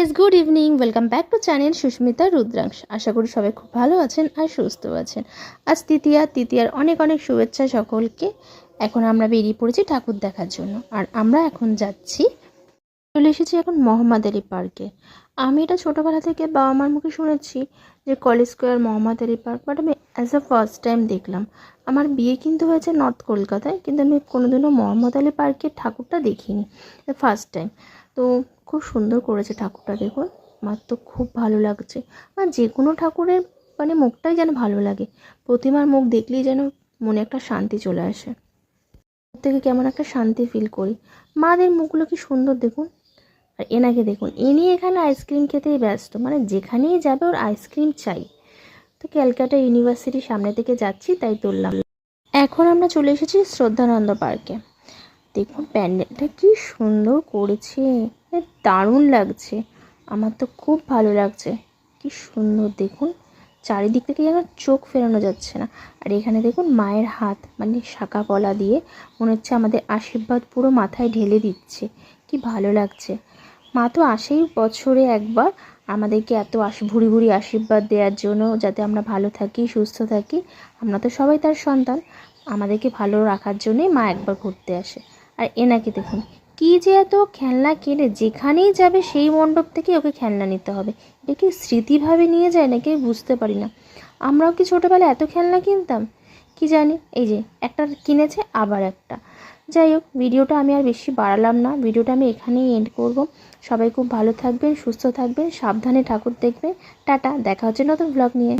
Guys, good evening. Welcome back to channel Susmita Rudransh. আশা করি সবাই খুব ভালো আছেন আর সুস্থ আছেন। আজ তৃতীয়ার অনেক অনেক শুভেচ্ছা সকলকে। এখন আমরা বেরিয়ে পড়েছি ঠাকুর দেখার জন্য, আর আমরা এখন চলে এসেছি এখন মোহাম্মদ আলী পার্কে। আমি এটা ছোটোবেলা থেকে বাবা মার মুখে শুনেছি যে college square Mohammad Ali park, but আমি অ্যাজ আ ফার্স্ট টাইম দেখলাম। আমার বিয়ে কিন্তু হয়েছে নর্থ কলকাতায়, কিন্তু আমি কোনোদিনও মোহাম্মদ আলী পার্কের ঠাকুরটা দেখিনি, ফার্স্ট টাইম। তো খুব সুন্দর করেছে ঠাকুরটা, দেখুন। আমার তো খুব ভালো লাগছে। আর যে কোনো ঠাকুরের মুখটাই যেন ভালো লাগে, প্রতিমার মুখ দেখলেই যেন মনে একটা শান্তি চলে আসে, থেকে কেমন একটা শান্তি ফিল করি। মাদের মুখগুলো কি সুন্দর দেখুন। আর এনাকে দেখুন, ইনি এখানে আইসক্রিম খেতেই ব্যস্ত, যেখানেই যাবে ওর আইসক্রিম চাই। তো ক্যালকাটা ইউনিভার্সিটির সামনে থেকে যাচ্ছি, তাই তুললাম। এখন আমরা চলে এসেছি শ্রদ্ধানন্দ পার্কে। দেখুন প্যান্ডেলটা কি সুন্দর করেছে, দারুণ লাগছে। আমার তো খুব ভালো লাগছে, কি সুন্দর দেখুন। চারিদিক থেকে যেন চোখ ফেরানো যাচ্ছে না। আর এখানে দেখুন মায়ের হাত, শাঁখা পলা দিয়ে মনে হচ্ছে আমাদের আশীর্বাদ পুরো মাথায় ঢেলে দিচ্ছে, কি ভালো লাগছে। মা তো আসেই বছরে একবার আমাদেরকে এত ভুরি ভুরি আশীর্বাদ দেওয়ার জন্য, যাতে আমরা ভালো থাকি, সুস্থ থাকি। আমরা তো সবাই তার সন্তান, আমাদেরকে ভালো রাখার জন্যই মা একবার ঘুরতে আসে। আর এনাকে দেখুন, কি যে এত খেলনা কিনে, যেখানেই যাবে সেই মণ্ডপ থেকে ওকে খেলনা নিতে হবে। এটা কি স্মৃতিভাবে নিয়ে যায় নাকি বুঝতে পারি না। আমরাও কি ছোটোবেলায় এত খেলনা কিনতাম কি জানি। এই যে একটা কিনেছে, আবার একটা। যাই হোক, ভিডিওটা আমি আর বেশি বাড়ালাম না, ভিডিওটা আমি এখানেই এন্ড করব। সবাই খুব ভালো থাকবেন, সুস্থ থাকবেন, সাবধানে ঠাকুর দেখবেন। টাটা, দেখা হচ্ছে নতুন ব্লগ নিয়ে।